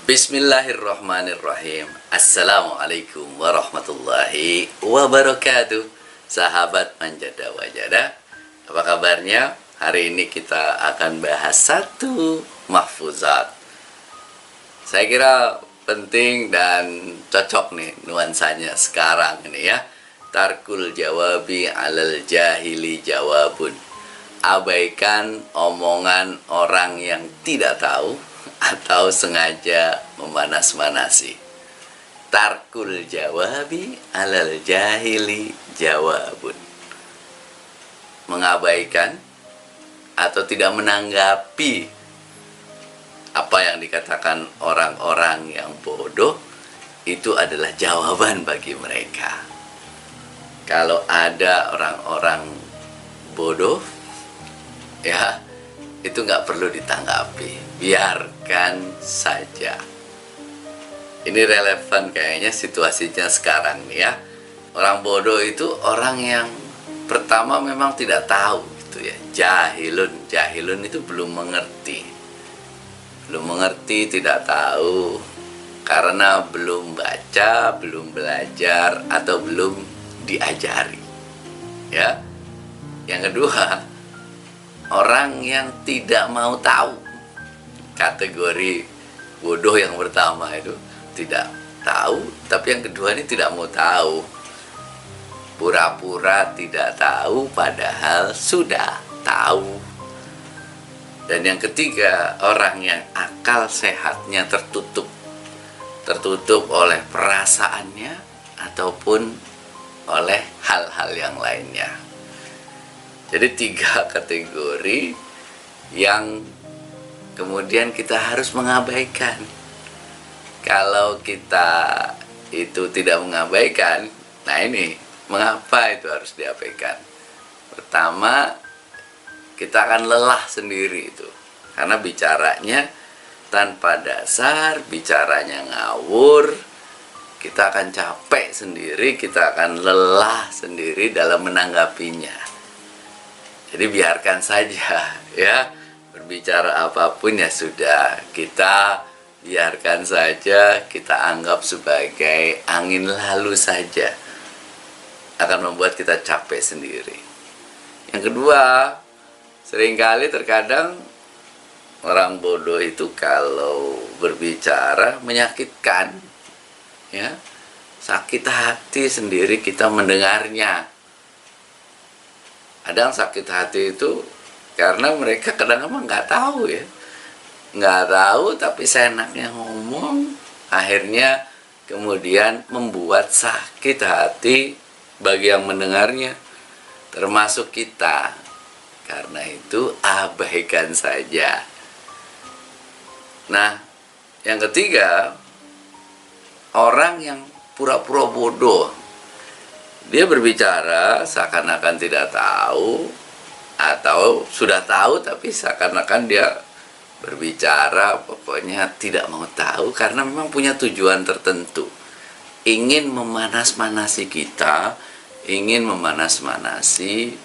Bismillahirrahmanirrahim. Assalamualaikum warahmatullahi wabarakatuh. Sahabat Manjada Wajada, apa kabarnya? Hari ini kita akan bahas satu mahfuzat. Saya kira penting dan cocok nih nuansanya sekarang ini ya. Tarkul jawabi alal jahili jawabun. Abaikan omongan orang yang tidak tahu atau sengaja memanas-manasi. Tarkul jawabi alal jahili jawabun. Mengabaikan atau tidak menanggapi apa yang dikatakan orang-orang yang bodoh itu adalah jawaban bagi mereka. Kalau ada orang-orang bodoh, ya itu nggak perlu ditanggapi, biarkan saja. Ini relevan kayaknya situasinya sekarang nih ya. Orang bodoh itu orang yang pertama memang tidak tahu gitu ya. Jahilun itu belum mengerti, tidak tahu karena belum baca, belum belajar atau belum diajari. Ya, yang kedua, orang yang tidak mau tahu. Kategori bodoh yang pertama itu tidak tahu, tapi yang kedua ini tidak mau tahu. Pura-pura tidak tahu padahal sudah tahu. Dan yang ketiga, orang yang akal sehatnya tertutup oleh perasaannya ataupun oleh hal-hal yang lainnya. Jadi 3 kategori yang kemudian kita harus mengabaikan. Kalau kita itu tidak mengabaikan, nah ini mengapa itu harus diabaikan? Pertama, kita akan lelah sendiri itu. Karena bicaranya tanpa dasar, bicaranya ngawur, kita akan capek sendiri, kita akan lelah sendiri dalam menanggapinya. Jadi biarkan saja ya, berbicara apapun ya sudah, kita biarkan saja, kita anggap sebagai angin lalu saja, akan membuat kita capek sendiri. Yang kedua, seringkali terkadang orang bodoh itu kalau berbicara menyakitkan ya, sakit hati sendiri kita mendengarnya. Ada yang sakit hati itu karena mereka kadang-kadang nggak tahu ya. Nggak tahu tapi seenaknya ngomong. Akhirnya kemudian membuat sakit hati bagi yang mendengarnya. Termasuk kita. Karena itu abaikan saja. Nah, yang ketiga, orang yang pura-pura bodoh. Dia berbicara seakan-akan tidak tahu atau sudah tahu tapi seakan-akan dia berbicara pokoknya tidak mau tahu karena memang punya tujuan tertentu. Ingin memanas-manasi kita, ingin memanas-manasi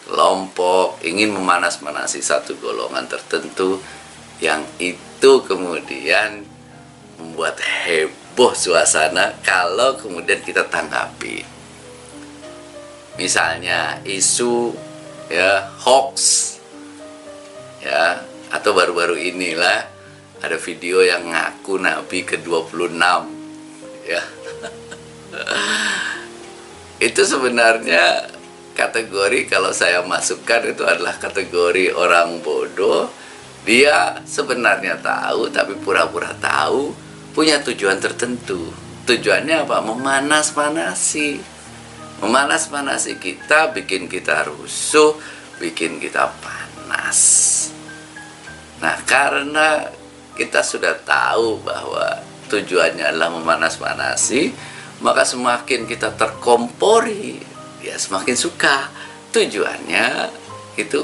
kelompok, ingin memanas-manasi satu golongan tertentu yang itu kemudian membuat heboh suasana kalau kemudian kita tanggapi. Misalnya isu ya hoax ya, atau baru-baru inilah ada video yang ngaku Nabi ke-26 ya. Itu sebenarnya kategori, kalau saya masukkan itu adalah kategori orang bodoh. Dia sebenarnya tahu tapi pura-pura tahu, punya tujuan tertentu. Tujuannya apa? Memanas-manasi kita, bikin kita rusuh, bikin kita panas. Nah, karena kita sudah tahu bahwa tujuannya adalah memanas-manasi, maka semakin kita terkompori, ya semakin suka. Tujuannya itu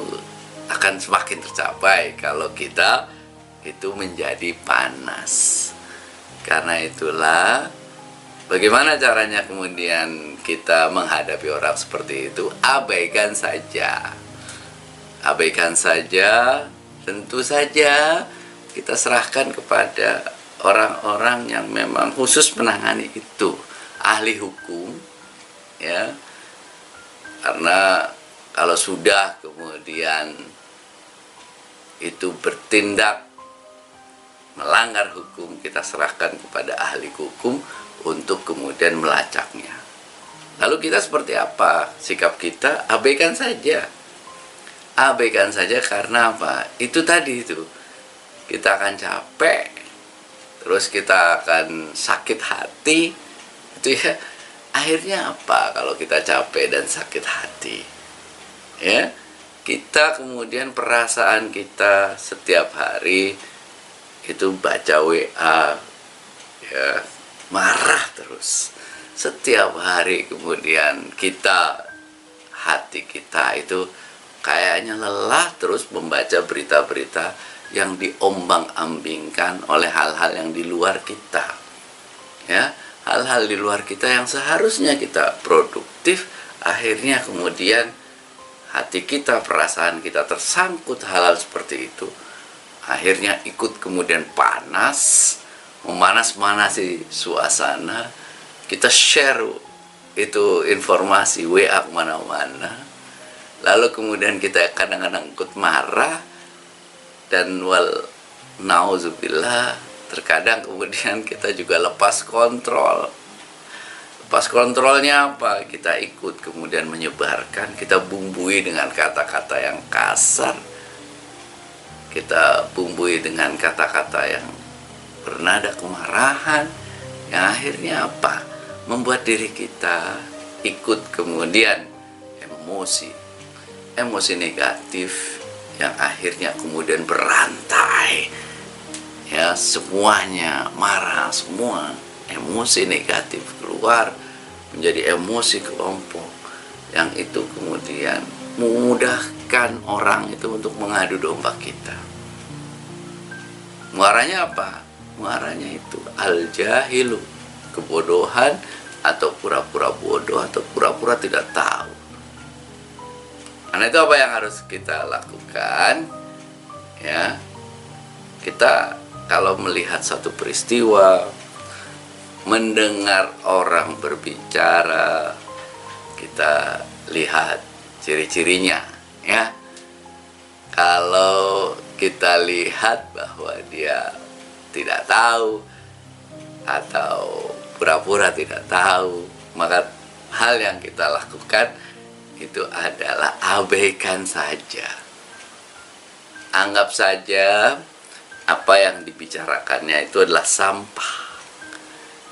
akan semakin tercapai kalau kita itu menjadi panas. Karena itulah, bagaimana caranya kemudian kita menghadapi orang seperti itu? Abaikan saja. Abaikan saja, tentu saja kita serahkan kepada orang-orang yang memang khusus menangani itu, ahli hukum, ya. Karena kalau sudah kemudian itu bertindak melanggar hukum, kita serahkan kepada ahli hukum untuk kemudian melacaknya. Lalu kita seperti apa sikap kita? Abaikan saja. Abaikan saja karena apa? Itu tadi itu. Kita akan capek, terus kita akan sakit hati. Itu ya. Akhirnya apa kalau kita capek dan sakit hati? Ya, kita kemudian perasaan kita setiap hari itu baca WA, ya, marah terus. Setiap hari kemudian hati kita itu kayaknya lelah terus membaca berita-berita yang diombang-ambingkan oleh hal-hal yang di luar kita. Ya, hal-hal di luar kita yang seharusnya kita produktif, akhirnya kemudian hati kita, perasaan kita tersangkut hal-hal seperti itu. Akhirnya ikut kemudian panas, memanas-manasi suasana. Kita share itu informasi WA kemana-mana. Lalu kemudian kita kadang-kadang ikut marah. Dan nauzubillah, terkadang kemudian kita juga lepas kontrol. Lepas kontrolnya apa? Kita ikut kemudian menyebarkan, kita bumbui dengan kata-kata yang kasar, kita bumbui dengan kata-kata yang bernada kemarahan, yang akhirnya apa? Membuat diri kita ikut kemudian emosi negatif yang akhirnya kemudian berantai, ya, semuanya marah, semua emosi negatif keluar menjadi emosi kelompok, yang itu kemudian memudahkan orang itu untuk mengadu domba kita. Muaranya apa? Muaranya itu al-jahilu, kebodohan, atau pura-pura bodoh, atau pura-pura tidak tahu. Karena itu apa yang harus kita lakukan? Ya, kita kalau melihat satu peristiwa, mendengar orang berbicara, kita lihat ciri-cirinya, ya. Kalau kita lihat bahwa dia tidak tahu atau pura-pura tidak tahu, maka hal yang kita lakukan itu adalah abaikan saja. Anggap saja apa yang dibicarakannya itu adalah sampah.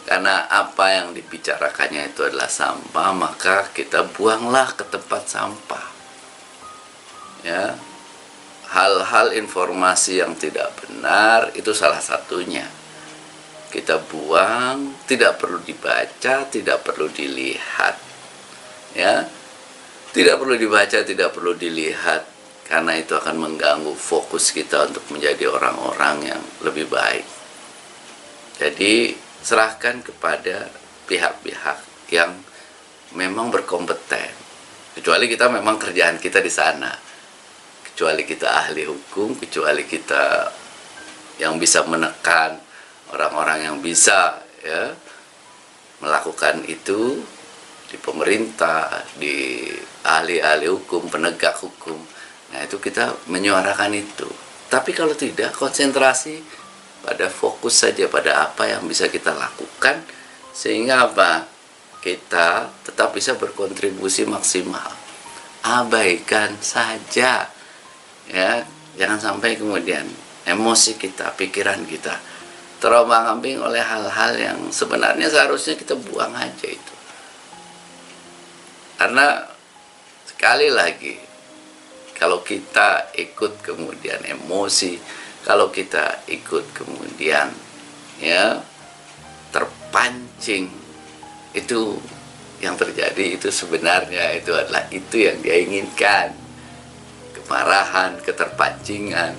Karena apa yang dibicarakannya itu adalah sampah, maka kita buanglah ke tempat sampah. Ya. Hal-hal informasi yang tidak benar itu salah satunya. Kita buang, tidak perlu dibaca, tidak perlu dilihat. Ya. Tidak perlu dibaca, tidak perlu dilihat, karena itu akan mengganggu fokus kita untuk menjadi orang-orang yang lebih baik. Jadi serahkan kepada pihak-pihak yang memang berkompeten. Kecuali kita memang kerjaan kita di sana, kecuali kita ahli hukum, kecuali kita yang bisa menekan orang-orang yang bisa, ya, melakukan itu di pemerintah, di ahli-ahli hukum, penegak hukum. Nah, itu kita menyuarakan itu. Tapi kalau tidak, konsentrasi pada fokus saja pada apa yang bisa kita lakukan, sehingga apa? Kita tetap bisa berkontribusi maksimal. Abaikan saja, ya. Jangan sampai kemudian emosi kita, pikiran kita terombang-ambing oleh hal-hal yang sebenarnya seharusnya kita buang aja itu. Karena sekali lagi, kalau kita ikut kemudian emosi, kalau kita ikut kemudian, ya, terpancing, itu yang terjadi itu sebenarnya itu adalah itu yang dia inginkan. Kemarahan, keterpancingan,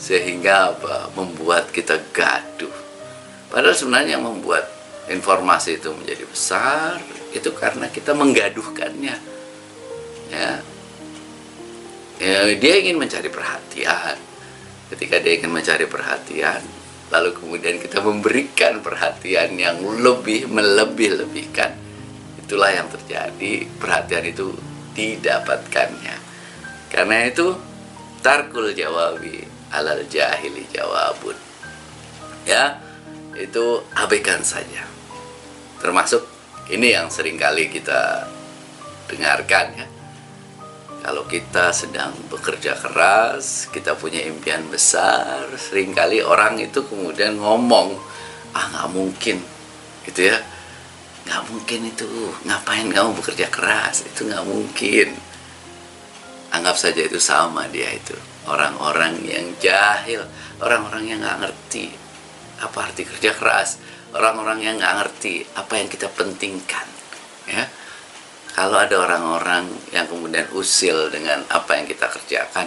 sehingga apa? Membuat kita gaduh. Padahal sebenarnya yang membuat informasi itu menjadi besar itu karena kita menggaduhkannya, ya. Ya, dia ingin mencari perhatian. Ketika dia ingin mencari perhatian, lalu kemudian kita memberikan perhatian yang melebih-lebihkan, itulah yang terjadi, perhatian itu didapatkannya. Karena itu tarkul jawabi alal jahili jawabun, ya, itu abaikan saja. Termasuk ini yang seringkali kita dengarkan, ya, kalau kita sedang bekerja keras, kita punya impian besar, seringkali orang itu kemudian ngomong, nggak mungkin, gitu ya, nggak mungkin itu, ngapain kamu bekerja keras, itu nggak mungkin. Anggap saja itu sama dia itu, orang-orang yang jahil, orang-orang yang nggak ngerti apa arti kerja keras, orang-orang yang nggak ngerti apa yang kita pentingkan, ya. Kalau ada orang-orang yang kemudian usil dengan apa yang kita kerjakan,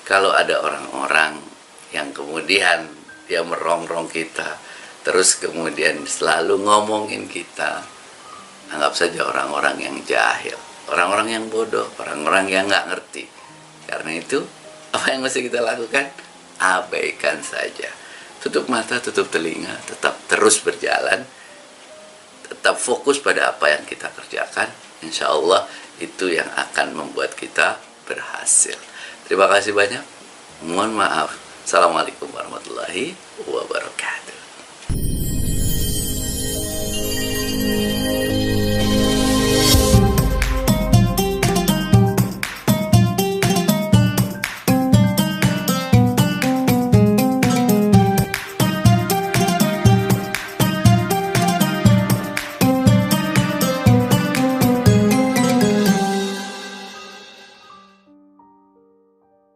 kalau ada orang-orang yang kemudian dia merongrong kita, terus kemudian selalu ngomongin kita, anggap saja orang-orang yang jahil, orang-orang yang bodoh, orang-orang yang nggak ngerti. Karena itu, apa yang mesti kita lakukan? Abaikan saja. Tutup mata, tutup telinga, tetap terus berjalan, tetap fokus pada apa yang kita kerjakan. Insya Allah itu yang akan membuat kita berhasil. Terima kasih banyak. Mohon maaf. Assalamualaikum warahmatullahi wabarakatuh.